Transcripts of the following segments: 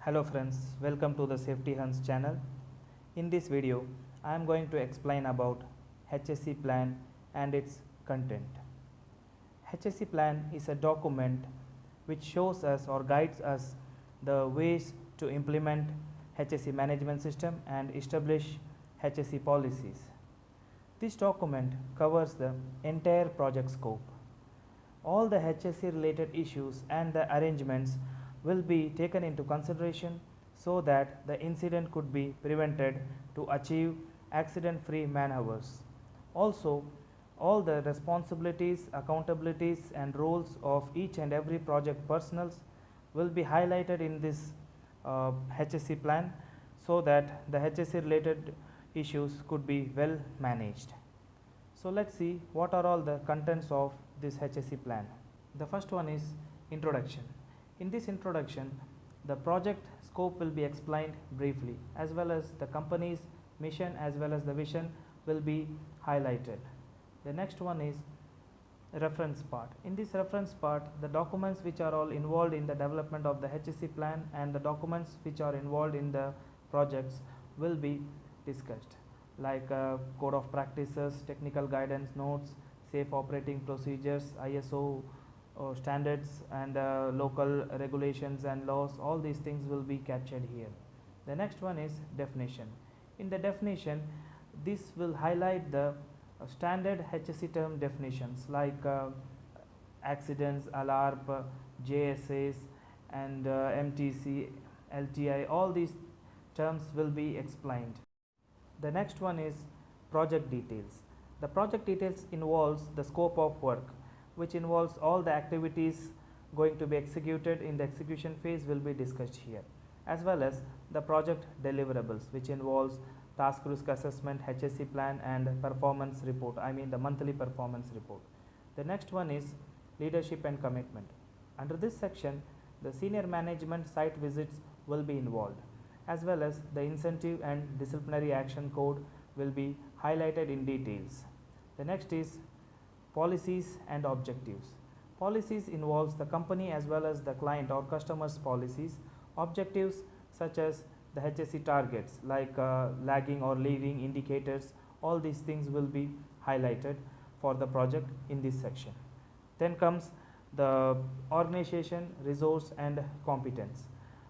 Hello friends, welcome to the Safety Hunts channel. In this video, I am going to explain about HSE plan and its content. HSE plan is a document which shows us or guides us the ways to implement HSE management system and establish HSE policies. This document covers the entire project scope. All the HSE related issues and the arrangements will be taken into consideration so that the incident could be prevented to achieve accident free man hours. Also, all the responsibilities, accountabilities and roles of each and every project personnels will be highlighted in this HSE plan so that the HSE related issues could be well managed. So let's see what are all the contents of this HSE plan. The first one is introduction. In this introduction, the project scope will be explained briefly, as well as the company's mission as well as the vision will be highlighted. The next one is reference part. In this reference part, the documents which are all involved in the development of the HSE plan and the documents which are involved in the projects will be discussed, like code of practices, technical guidance notes, safe operating procedures, ISO standards and local regulations and laws. All these things will be captured here. The next one is definition. In the definition, this will highlight the standard HSE term definitions like accidents, ALARP, JSAs and MTC, LTI. All these terms will be explained. The next one is project details. The project details involves the scope of work, which involves all the activities going to be executed in the execution phase will be discussed here, as well as the project deliverables, which involves task risk assessment, HSE plan and performance report, the monthly performance report. The next one is leadership and commitment. Under this section, the senior management site visits will be involved, as well as the incentive and disciplinary action code will be highlighted in details. The next is policies and objectives. Policies involves the company as well as the client or customer's policies. Objectives such as the HSE targets like lagging or leading indicators, all these things will be highlighted for the project in this section. Then comes the organization, resource and competence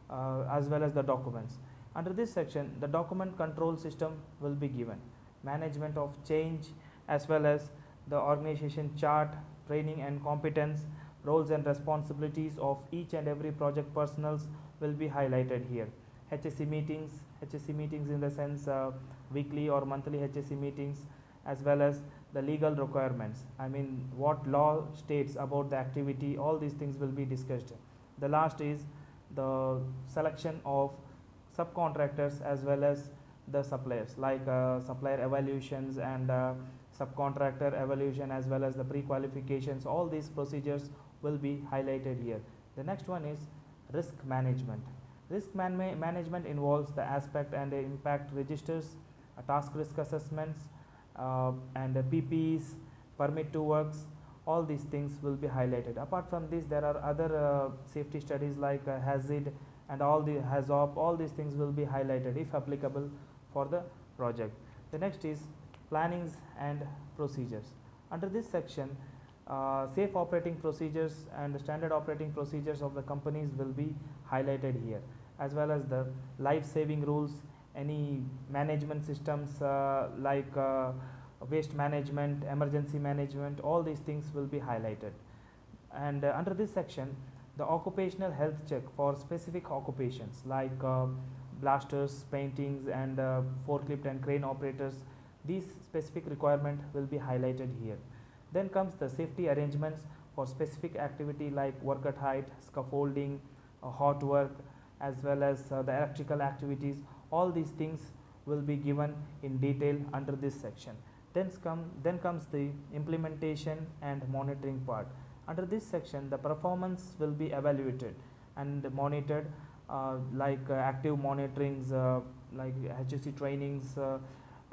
as well as the documents. Under this section, the document control system will be given, management of change as well as the organization chart, training and competence, roles and responsibilities of each and every project personnel will be highlighted here. HSE meetings in the sense weekly or monthly HSE meetings, as well as the legal requirements, what law states about the activity, all these things will be discussed. The last is the selection of subcontractors as well as the suppliers, like supplier evaluations and subcontractor evaluation as well as the pre-qualifications. All these procedures will be highlighted here. The next one is risk management. Risk management involves the aspect and the impact registers, task risk assessments and PPEs, permit to works. All these things will be highlighted. Apart from this, there are other safety studies like HAZID and all the HAZOP. All these things will be highlighted if applicable for the project. The next is plannings and procedures. Under this section, safe operating procedures and standard operating procedures of the companies will be highlighted here, as well as the life saving rules, any management systems like waste management, emergency management, all these things will be highlighted. And under this section, the occupational health check for specific occupations like blasters, paintings and forklift and crane operators. These specific requirement will be highlighted here. Then comes the safety arrangements for specific activity like work at height, scaffolding, hot work as well as the electrical activities. All these things will be given in detail under this section. Then comes the implementation and monitoring part. Under this section, the performance will be evaluated and monitored like active monitorings like HSE trainings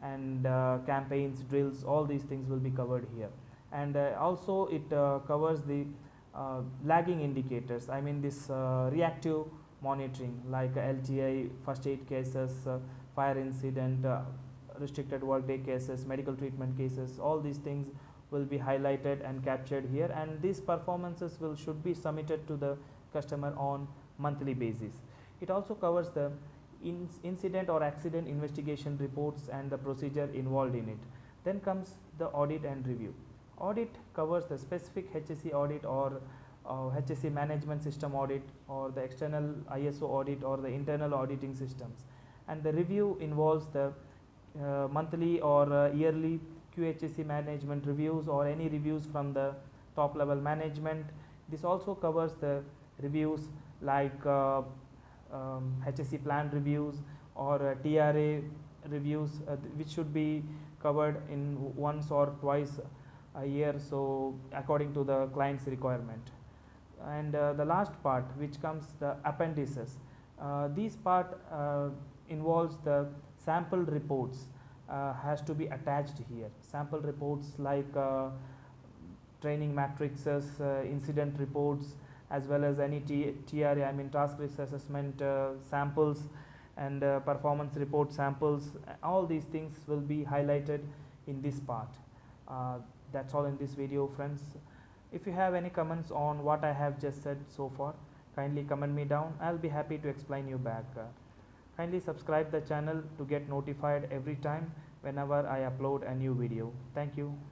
and campaigns, drills. All these things will be covered here. And also it covers the lagging indicators, this reactive monitoring like LTI, first aid cases, fire incident, restricted workday cases, medical treatment cases. All these things will be highlighted and captured here, and these performances should be submitted to the customer on monthly basis. It also covers the incident or accident investigation reports and the procedure involved in it. Then comes the audit and review. Audit covers the specific HSE audit or HSE management system audit, or the external ISO audit, or the internal auditing systems. And the review involves the monthly or yearly QHSE management reviews, or any reviews from the top level management. This also covers the reviews like HSE plan reviews or TRA reviews, which should be covered in once or twice a year, so according to the client's requirement. And the last part, which comes the appendices. This part involves the sample reports has to be attached here. Sample reports like training matrices, incident reports, as well as any TRA, I mean task risk assessment samples, and performance report samples. All these things will be highlighted in this part. That's all in this video, friends. If you have any comments on what I have just said so far, kindly comment me down. I'll be happy to explain you back. Kindly subscribe the channel to get notified every time whenever I upload a new video. Thank you.